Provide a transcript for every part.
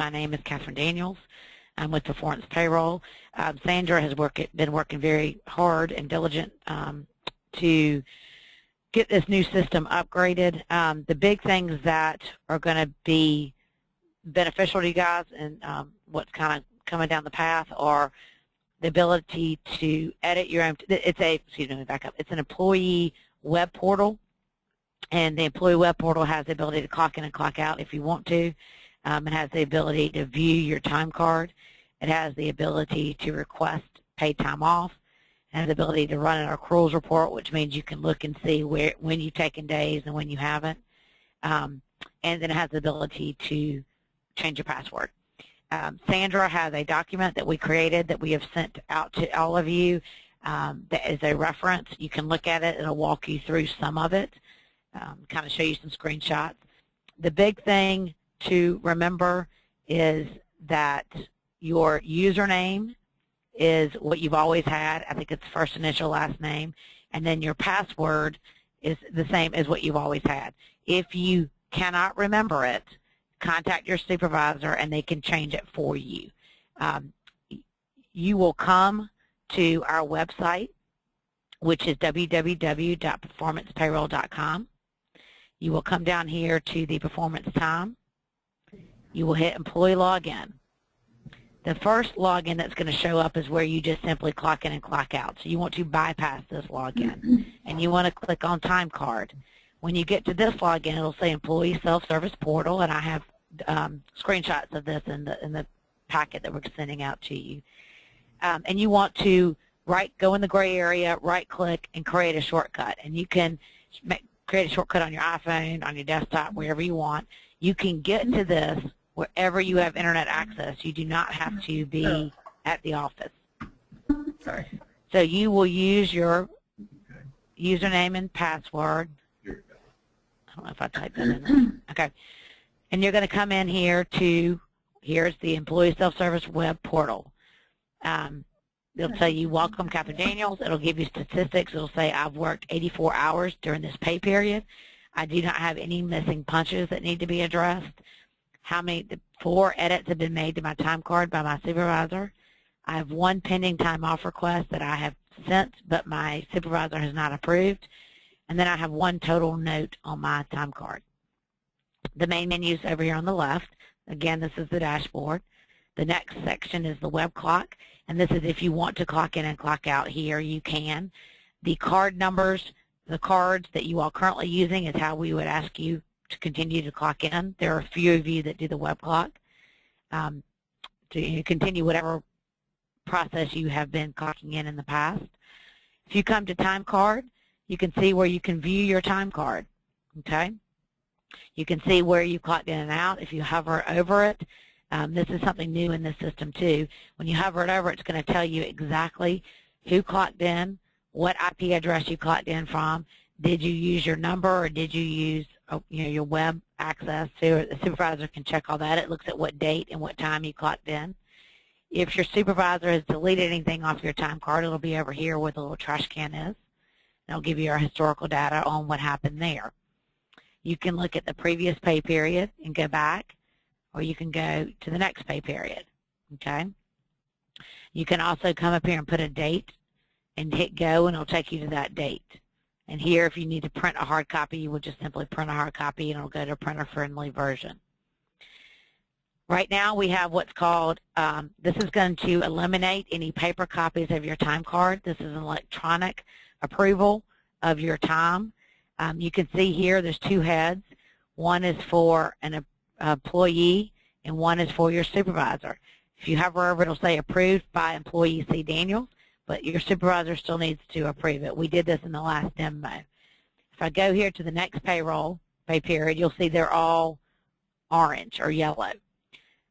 My name is Catherine Daniels. I'm with Performance Payroll. Sandra has been working very hard and diligent to get this new system upgraded. The big things that are going to be beneficial to you guys and what's kind of coming down the path are the ability to edit your own. Excuse me, back up. It's an employee web portal, and the employee web portal has the ability to clock in and clock out if you want to. It has the ability to view your time card. It has the ability to request paid time off. It has the ability to run an accruals report, which means you can look and see when you've taken days and when you haven't. And then it has the ability to change your password. Sandra has a document that we created that we have sent out to all of you that is a reference. You can look at it. It'll walk you through some of it, kind of show you some screenshots. The big thing to remember is that your username is what you've always had. I think it's first initial, last name. And then your password is the same as what you've always had. If you cannot remember it, contact your supervisor and they can change it for you. You will come to our website, which is www.performancepayroll.com. You will come down here to the performance time. You will hit employee login. The first login that's going to show up is where you just simply clock in and clock out. So you want to bypass this login, and you want to click on time card. When you get to this login, it'll say employee self-service portal, and I have screenshots of this in the packet that we're sending out to you. And you want to go in the gray area, right-click, and create a shortcut. And you can create a shortcut on your iPhone, on your desktop, wherever you want. You can get to this wherever you have internet access. You do not have to be at the office. Sorry. So you will use your username and password. Here we go. I don't know if I typed that in there. Okay. And you're going to come in here to, here's the Employee Self-Service Web Portal. It'll tell you, welcome, Catherine Daniels. It'll give you statistics. It'll say, I've worked 84 hours during this pay period. I do not have any missing punches that need to be addressed. 4 edits have been made to my time card by my supervisor. I have 1 pending time off request that I have sent, but my supervisor has not approved. And then I have 1 total note on my time card. The main menu is over here on the left. Again, this is the dashboard. The next section is the web clock, and this is if you want to clock in and clock out here, you can. The card numbers, the cards that you are currently using is how we would ask you to continue to clock in. There are a few of you that do the web clock. To continue whatever process you have been clocking in the past. If you come to time card, you can see where you can view your time card. Okay? You can see where you clocked in and out. If you hover over it, this is something new in this system too. When you hover it over, it's going to tell you exactly who clocked in, what IP address you clocked in from. Did you use your number or did you use your web access? So the supervisor can check all that. It looks at what date and what time you clocked in. If your supervisor has deleted anything off your time card, it'll be over here where the little trash can is. It'll give you our historical data on what happened there. You can look at the previous pay period and go back, or you can go to the next pay period. Okay? You can also come up here and put a date and hit go, and it'll take you to that date. And here, if you need to print a hard copy, you would just simply print a hard copy, and it'll go to a printer-friendly version. Right now, we have what's called, this is going to eliminate any paper copies of your time card. This is an electronic approval of your time. You can see here there's 2 heads. One is for an employee, and one is for your supervisor. If you hover over, it'll say approved by employee C. Daniels, but your supervisor still needs to approve it. We did this in the last demo. If I go here to the next pay period, you'll see they're all orange or yellow.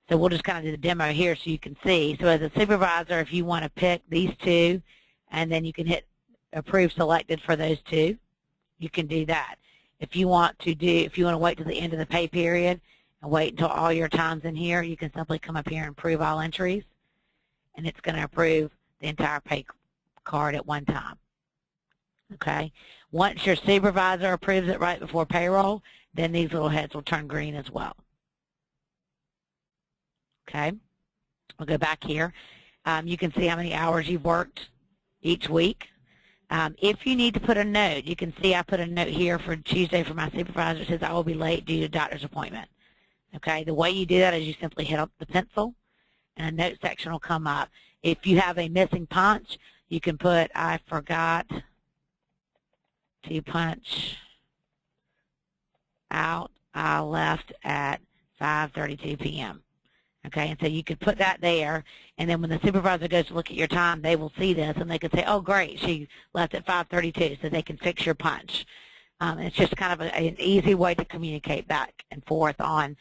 So we'll just kind of do the demo here so you can see. So as a supervisor, if you want to pick these 2, and then you can hit approve selected for those 2, you can do that. If you want to wait to the end of the pay period and wait until all your time's in here, you can simply come up here and approve all entries, and it's going to approve the entire pay card at one time. Okay? Once your supervisor approves it right before payroll, then these little heads will turn green as well. Okay, we'll go back here. You can see how many hours you've worked each week. If you need to put a note, you can see I put a note here for Tuesday for my supervisor. It says I will be late due to doctor's appointment. Okay, the way you do that is you simply hit up the pencil and a note section will come up. If you have a missing punch, you can put I forgot to punch out. I left at 5:32 p.m. Okay, and so you could put that there, and then when the supervisor goes to look at your time, they will see this, and they can say, oh, great, she left at 5:32, so they can fix your punch. It's just kind of an easy way to communicate back and forth on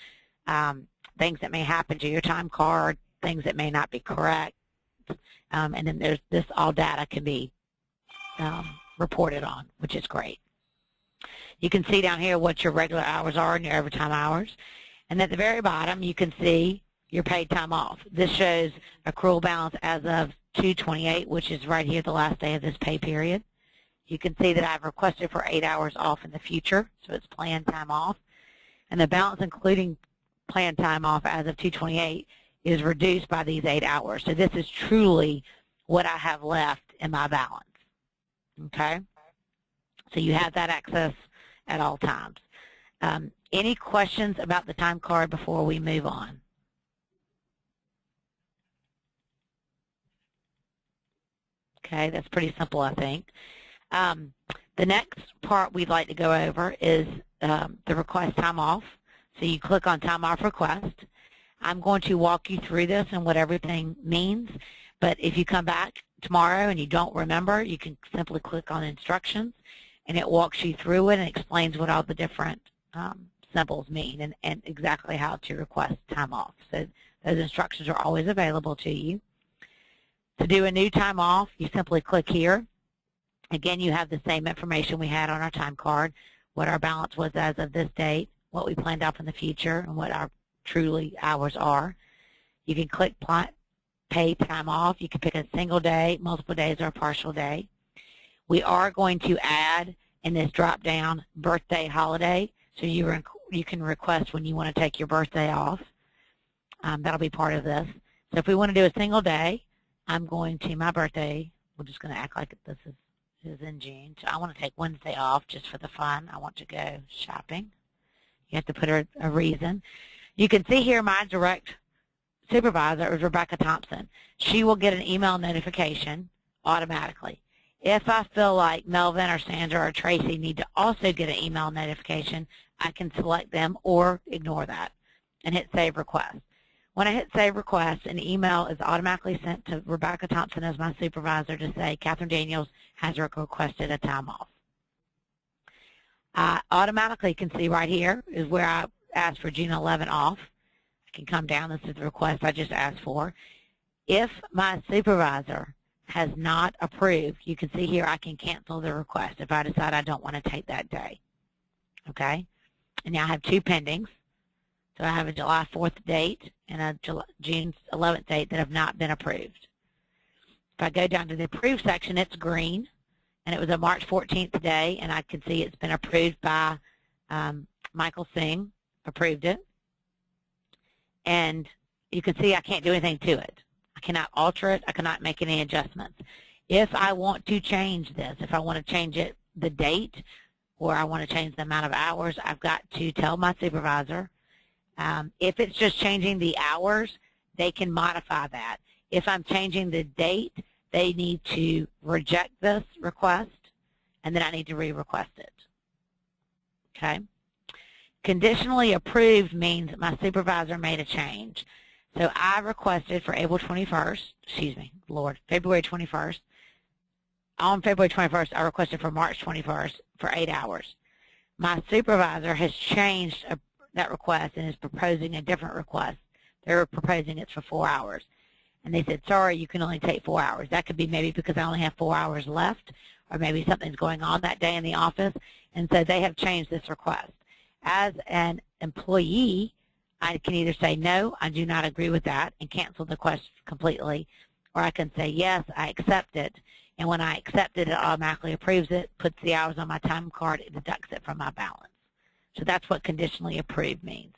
things that may happen to your time card, things that may not be correct, and then there's this all data can be reported on, which is great. You can see down here what your regular hours are and your overtime hours, and at the very bottom you can see your paid time off. This shows accrual balance as of 2/28, which is right here the last day of this pay period. You can see that I've requested for 8 hours off in the future, so it's planned time off. And the balance including planned time off as of 2/28 is reduced by these 8 hours. So this is truly what I have left in my balance. Okay? So you have that access at all times. Any questions about the time card before we move on? Okay, that's pretty simple, I think. The next part we'd like to go over is the request time off. So you click on time off request. I'm going to walk you through this and what everything means, but if you come back tomorrow and you don't remember, you can simply click on instructions and it walks you through it and explains what all the different symbols mean and exactly how to request time off. So those instructions are always available to you. To do a new time off, you simply click here. Again, you have the same information we had on our time card, what our balance was as of this date, what we planned out in the future, and what our truly hours are. You can click pay time off. You can pick a single day, multiple days, or a partial day. We are going to add in this drop-down birthday holiday, so you can request when you want to take your birthday off. That'll be part of this. So if we want to do a single day, I'm going to my birthday. We're just going to act like this is in June. So I want to take Wednesday off just for the fun. I want to go shopping. You have to put a reason. You can see here my direct supervisor is Rebecca Thompson. She will get an email notification automatically. If I feel like Melvin or Sandra or Tracy need to also get an email notification, I can select them or ignore that and hit Save Request. When I hit Save Request, an email is automatically sent to Rebecca Thompson as my supervisor to say Catherine Daniels has requested a time off. I automatically can see right here is where I asked for June 11 off. I can come down. This is the request I just asked for. If my supervisor has not approved, you can see here I can cancel the request if I decide I don't want to take that day. Okay? And now I have two pendings. So I have a July 4th date and a June 11th date that have not been approved. If I go down to the approved section, it's green, and it was a March 14th day, and I can see it's been approved by Michael Singh, approved it. And you can see I can't do anything to it. I cannot alter it. I cannot make any adjustments. If I want to change this, if I want to change it, the date, or I want to change the amount of hours, I've got to tell my supervisor. If it's just changing the hours, they can modify that. If I'm changing the date, they need to reject this request, and then I need to re-request it. Okay? Conditionally approved means my supervisor made a change. So I requested for February 21st. On February 21st, I requested for March 21st for 8 hours. My supervisor has changed that request and is proposing a different request. They're proposing it's for 4 hours. And they said, sorry, you can only take 4 hours. That could be maybe because I only have 4 hours left, or maybe something's going on that day in the office, and so they have changed this request. As an employee, I can either say, no, I do not agree with that, and cancel the request completely, or I can say, yes, I accept it, and when I accept it, it automatically approves it, puts the hours on my time card, it deducts it from my balance. So that's what conditionally approved means.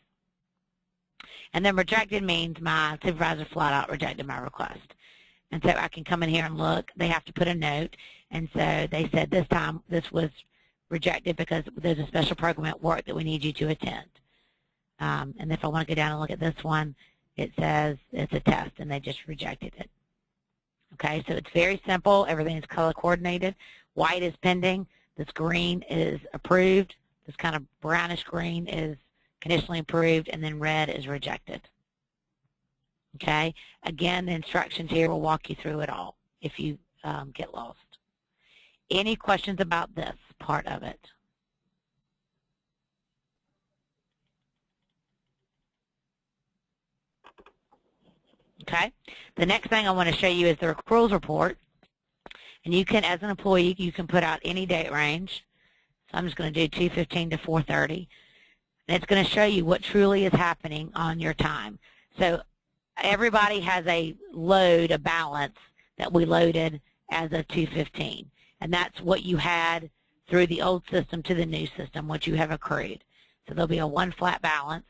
And then rejected means my supervisor flat out rejected my request. And so I can come in here and look. They have to put a note. And so they said this time this was rejected because there's a special program at work that we need you to attend. And if I want to go down and look at this one, it says it's a test, and they just rejected it. Okay, so it's very simple. Everything is color coordinated. White is pending. This green is approved. This kind of brownish green is conditionally approved, and then red is rejected. Okay, again, the instructions here will walk you through it all if you get lost. Any questions about this part of it? Okay, the next thing I want to show you is the accruals report. And you can, as an employee, you can put out any date range. So I'm just going to do 2:15 to 4:30. And it's going to show you what truly is happening on your time. So everybody has a load, a balance that we loaded as of 2:15. And that's what you had through the old system to the new system, what you have accrued. So there'll be a one flat balance.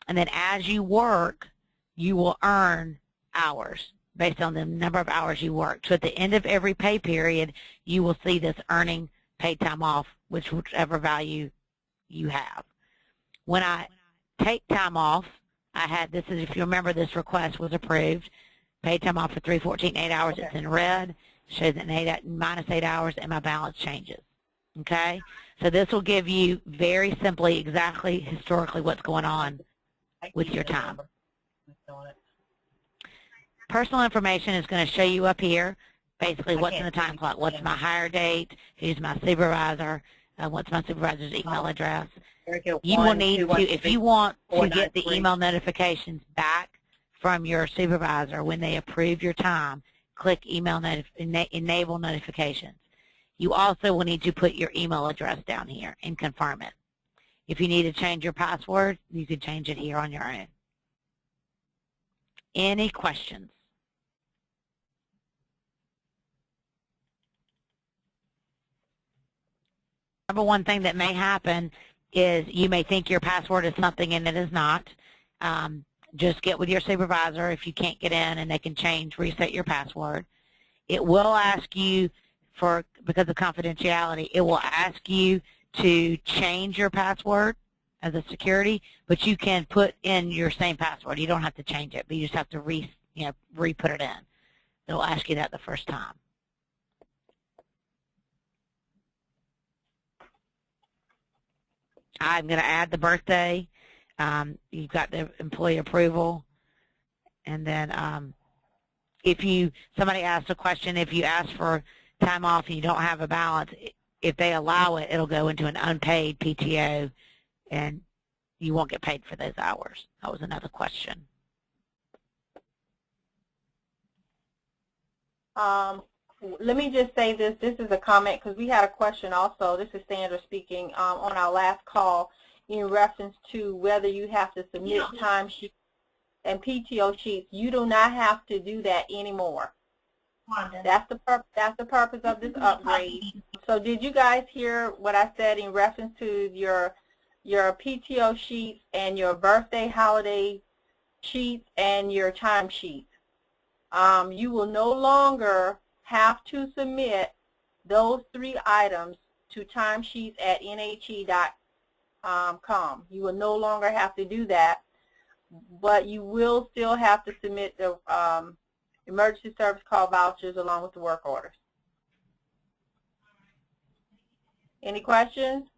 And then as you work, you will earn hours based on the number of hours you work. So at the end of every pay period, you will see this earning paid time off, whichever value you have. When I take time off, I had this is, if you remember, this request was approved. Paid time off for 314, 8 hours. It's in red. Shows it minus 8 hours, and my balance changes. Okay? So this will give you very simply exactly historically what's going on with your time. Personal information is going to show you up here basically what's in the time clock. What's my hire date, who's my supervisor, what's my supervisor's email address. You will need to, if you want to get the email notifications back from your supervisor when they approve your time, click enable notifications. You also will need to put your email address down here and confirm it. If you need to change your password, you can change it here on your own. Any questions? Number one thing that may happen is you may think your password is something and it is not. Just get with your supervisor if you can't get in, and they can reset your password. It will ask you because of confidentiality, it will ask you to change your password as a security, but you can put in your same password. You don't have to change it, but you just have to re-put it in. They'll ask you that the first time. I'm going to add the birthday. You've got the employee approval. And then if somebody asks a question, if you ask for time off and you don't have a balance, if they allow it, it'll go into an unpaid PTO, and you won't get paid for those hours. That was another question. Let me just say this. This is a comment because we had a question also. This is Sandra speaking on our last call in reference to whether you have to submit timesheets and PTO sheets. You do not have to do that anymore. That's the purpose of this upgrade. So did you guys hear what I said in reference to your PTO sheets and your birthday holiday sheets and your time sheets? You will no longer have to submit those 3 items to timesheets@nhe.com. You will no longer have to do that, but you will still have to submit the emergency service call vouchers along with the work orders. Any questions?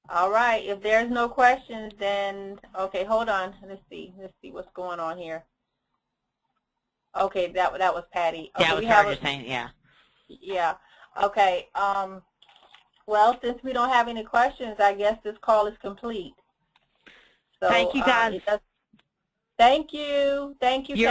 All right, if there's no questions, then, okay, hold on. Let's see what's going on here. Okay, that was Patty. Okay, that was her just saying, yeah. Yeah, okay. Well, since we don't have any questions, I guess this call is complete. So, thank you, guys. Thank you. Thank you.